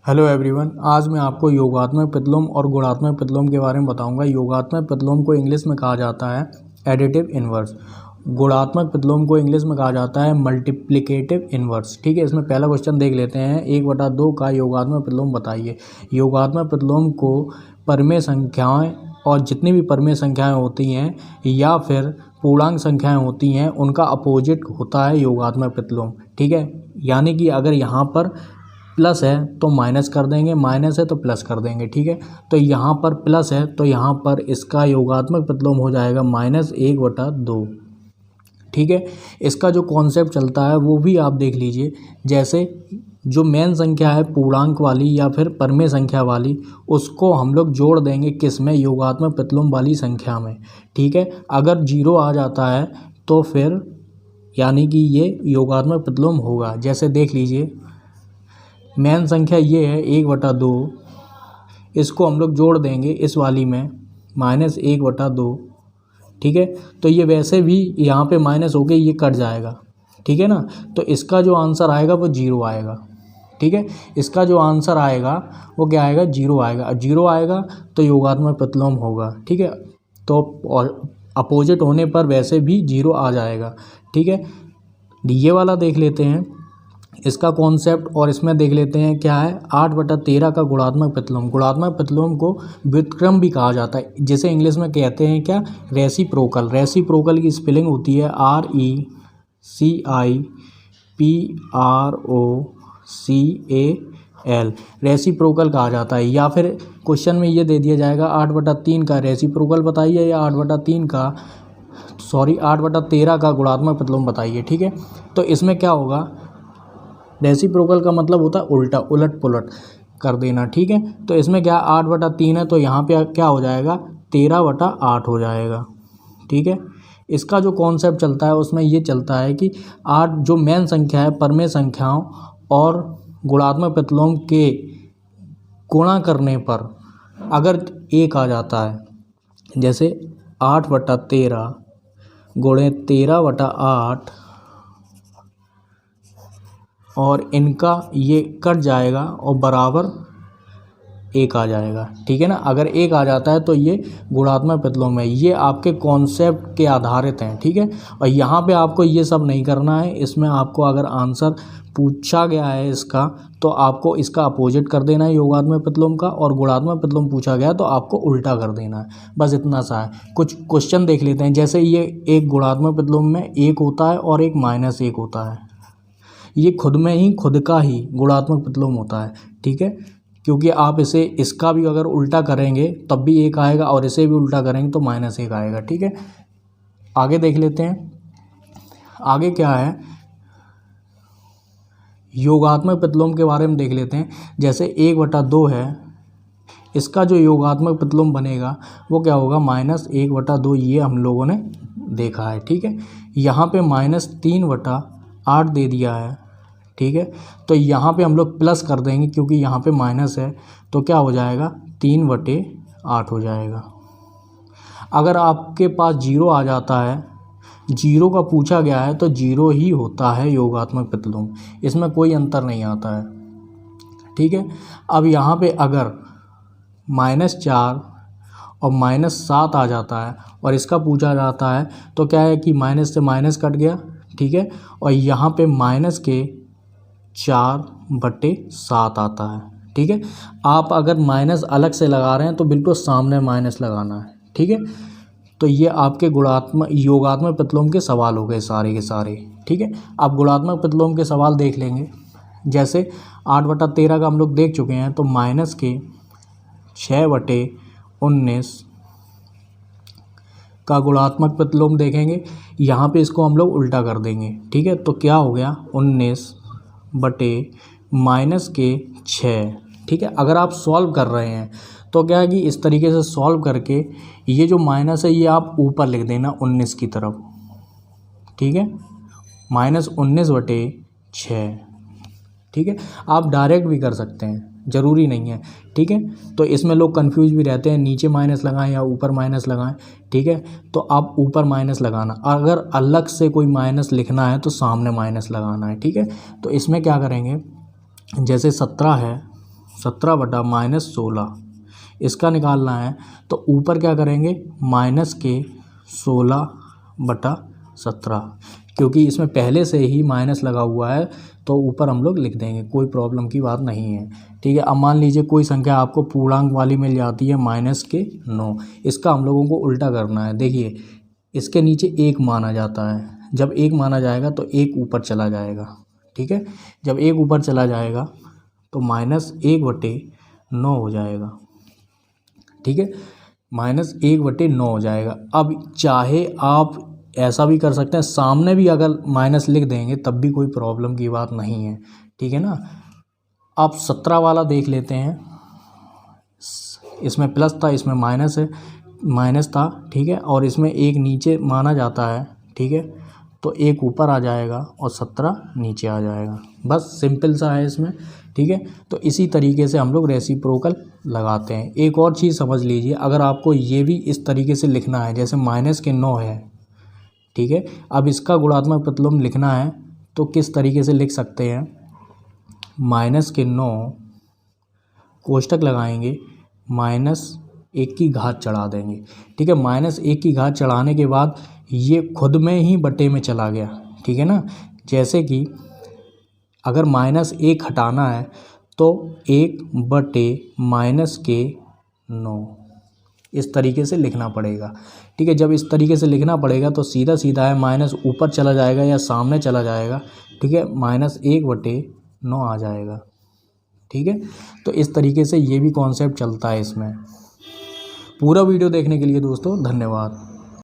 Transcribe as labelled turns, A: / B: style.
A: Hello everyone, आज मैं आपको योगात्मक प्रतिलोम और गुणात्मक प्रतिलोम के बारे में बताऊंगा। योगात्मक प्रतिलोम को इंग्लिश में कहा जाता है एडिटिव इन्वर्स। गुणात्मक प्रतिलोम को इंग्लिश में कहा जाता है मल्टीप्लिकेटिव इन्वर्स। ठीक है, इसमें पहला क्वेश्चन देख लेते हैं। 1/2 का योगात्मक प्रतिलोम बताइए। योगात्मक प्रतिलोम को परमेय संख्याएँ और जितनी भी परमेय संख्याएँ होती हैं या फिर पूर्णांक संख्याएँ होती हैं उनका अपोजिट होता है योगात्मक प्रतिलोम। ठीक है, यानी कि अगर यहाँ पर प्लस है तो माइनस कर देंगे, माइनस है तो प्लस कर देंगे। ठीक है, तो यहाँ पर प्लस है तो यहाँ पर इसका योगात्मक प्रतिलोम हो जाएगा -1/2। ठीक है, इसका जो कॉन्सेप्ट चलता है वो भी आप देख लीजिए। जैसे जो मेन संख्या है पूर्णांक वाली या फिर परमेय संख्या वाली, उसको हम लोग जोड़ देंगे किस में, योगात्मक प्रतिलोम वाली संख्या में। ठीक है, अगर 0 आ जाता है तो फिर यानी कि ये योगात्मक प्रतिलोम होगा। जैसे देख लीजिए, मेन संख्या ये है 1/2, इसको हम लोग जोड़ देंगे इस वाली में -1/2। ठीक है, तो ये वैसे भी यहाँ पे माइनस हो के ये कट जाएगा। ठीक है ना, तो इसका जो आंसर आएगा वो 0 आएगा। ठीक है, इसका जो आंसर आएगा वो क्या आएगा, 0 आएगा। और 0 आएगा तो योगात्मक प्रतिलोम होगा। ठीक है, तो अपोजिट होने पर वैसे भी 0 आ जाएगा। ठीक है, ये वाला देख लेते हैं इसका कॉन्सेप्ट, और इसमें देख लेते हैं क्या है 8/13 का गुणात्मक प्रतिलोम। गुणात्मक प्रतिलोम को व्युत्क्रम भी कहा जाता है, जिसे इंग्लिश में कहते हैं क्या, रेसिप्रोकल। रेसिप्रोकल की स्पेलिंग होती है RECIPROCAL। रेसिप्रोकल कहा जाता है। या फिर क्वेश्चन में ये दे दिया जाएगा 8/3 का रेसिप्रोकल बताइए या 8/13 का गुणात्मक प्रतिलोम बताइए। ठीक है, तो इसमें क्या होगा, रेसिप्रोकल का मतलब होता है उल्टा, उलट पुलट कर देना। ठीक है, तो इसमें क्या 8/3 है तो यहाँ पे क्या हो जाएगा 13/8 हो जाएगा। ठीक है, इसका जो कॉन्सेप्ट चलता है उसमें ये चलता है कि 8 जो मेन संख्या है परमेय संख्याओं और गुणात्मक प्रतिलोम के गुणा करने पर अगर 1 आ जाता है, जैसे 8/13 गुणे 13/8, और इनका ये कट जाएगा और बराबर 1 आ जाएगा। ठीक है ना, अगर 1 आ जाता है तो ये गुणात्मक प्रतिलोम है। ये आपके कॉन्सेप्ट के आधारित हैं। ठीक है, और यहाँ पे आपको ये सब नहीं करना है। इसमें आपको अगर आंसर पूछा गया है इसका तो आपको इसका अपोजिट कर देना है योगात्मक प्रतिलोम का, और गुणात्मक प्रतिलोम पूछा गया तो आपको उल्टा कर देना है। बस इतना सा है। कुछ क्वेश्चन देख लेते हैं। जैसे ये एक गुणात्मक प्रतिलोम में 1 होता है और एक -1 होता है। ये खुद में ही खुद का ही गुणात्मक प्रतिलोम होता है। ठीक है, क्योंकि आप इसे इसका भी अगर उल्टा करेंगे तब भी 1 आएगा और इसे भी उल्टा करेंगे तो -1 आएगा। ठीक है, आगे देख लेते हैं। आगे क्या है, योगात्मक प्रतिलोम के बारे में देख लेते हैं। जैसे 1/2 है, इसका जो योगात्मक प्रतिलोम बनेगा वो क्या होगा, -1/2। ये हम लोगों ने देखा है। ठीक है, यहाँ पे -3/8 दे दिया है। ठीक है, तो यहाँ पे हम लोग प्लस कर देंगे क्योंकि यहाँ पे माइनस है, तो क्या हो जाएगा 3/8 हो जाएगा। अगर आपके पास 0 आ जाता है, 0 का पूछा गया है तो 0 ही होता है योगात्मक प्रतिलोम, इसमें कोई अंतर नहीं आता है। ठीक है, अब यहाँ पे अगर -4 और -7 आ जाता है और इसका पूछा जाता है तो क्या है कि माइनस से माइनस कट गया। ठीक है, और यहाँ पे -4/7 आता है। ठीक है, आप अगर माइनस अलग से लगा रहे हैं तो बिल्कुल सामने माइनस लगाना है। ठीक है, तो ये आपके योगात्मक प्रतिलोम के सवाल हो गए सारे के सारे। ठीक है, आप गुणात्मक प्रतिलोम के सवाल देख लेंगे। जैसे 8/13 का हम लोग देख चुके हैं, तो -6/19 का गुणात्मक प्रतिलोम देखेंगे। यहाँ पे इसको हम लोग उल्टा कर देंगे। ठीक है, तो क्या हो गया 19/-6। ठीक है, अगर आप सॉल्व कर रहे हैं तो क्या है कि इस तरीके से सॉल्व करके ये जो माइनस है ये आप ऊपर लिख देना 19 की तरफ। ठीक है, -19/6। ठीक है, आप डायरेक्ट भी कर सकते हैं, ज़रूरी नहीं है। ठीक है, तो इसमें लोग कंफ्यूज भी रहते हैं, नीचे माइनस लगाएं या ऊपर माइनस लगाएं। ठीक है, तो आप ऊपर माइनस लगाना, अगर अलग से कोई माइनस लिखना है तो सामने माइनस लगाना है। ठीक है, तो इसमें क्या करेंगे, जैसे 17 है, 17/-16 इसका निकालना है। तो ऊपर क्या करेंगे, माइनस के 16/17, क्योंकि इसमें पहले से ही माइनस लगा हुआ है तो ऊपर हम लोग लिख देंगे, कोई प्रॉब्लम की बात नहीं है। ठीक है, अब मान लीजिए कोई संख्या आपको पूर्णांक वाली मिल जाती है -9, इसका हम लोगों को उल्टा करना है। देखिए इसके नीचे 1 माना जाता है, जब 1 माना जाएगा तो 1 ऊपर चला जाएगा। ठीक है, जब 1 ऊपर चला जाएगा तो -1/9 हो जाएगा। ठीक है, -1/9 हो जाएगा। अब चाहे आप ऐसा भी कर सकते हैं, सामने भी अगर माइनस लिख देंगे तब भी कोई प्रॉब्लम की बात नहीं है। ठीक है ना। आप 17 वाला देख लेते हैं, इसमें प्लस था, इसमें माइनस था। ठीक है, और इसमें 1 नीचे माना जाता है। ठीक है, तो 1 ऊपर आ जाएगा और 17 नीचे आ जाएगा। बस सिंपल सा है इसमें। ठीक है, तो इसी तरीके से हम लोग रेसिप्रोकल लगाते हैं। एक और चीज़ समझ लीजिए, अगर आपको ये भी इस तरीके से लिखना है, जैसे -9 है। ठीक है, अब इसका गुणात्मक प्रतिलोम लिखना है तो किस तरीके से लिख सकते हैं, -9 कोष्टक लगाएंगे, -1 की घात चढ़ा देंगे। ठीक है, -1 की घात चढ़ाने के बाद ये खुद में ही बटे में चला गया। ठीक है ना, जैसे कि अगर -1 हटाना है तो 1/-9 इस तरीके से लिखना पड़ेगा। ठीक है, जब इस तरीके से लिखना पड़ेगा तो सीधा सीधा है, माइनस ऊपर चला जाएगा या सामने चला जाएगा। ठीक है, -1/9 आ जाएगा। ठीक है, तो इस तरीके से ये भी कॉन्सेप्ट चलता है इसमें। पूरा वीडियो देखने के लिए दोस्तों धन्यवाद।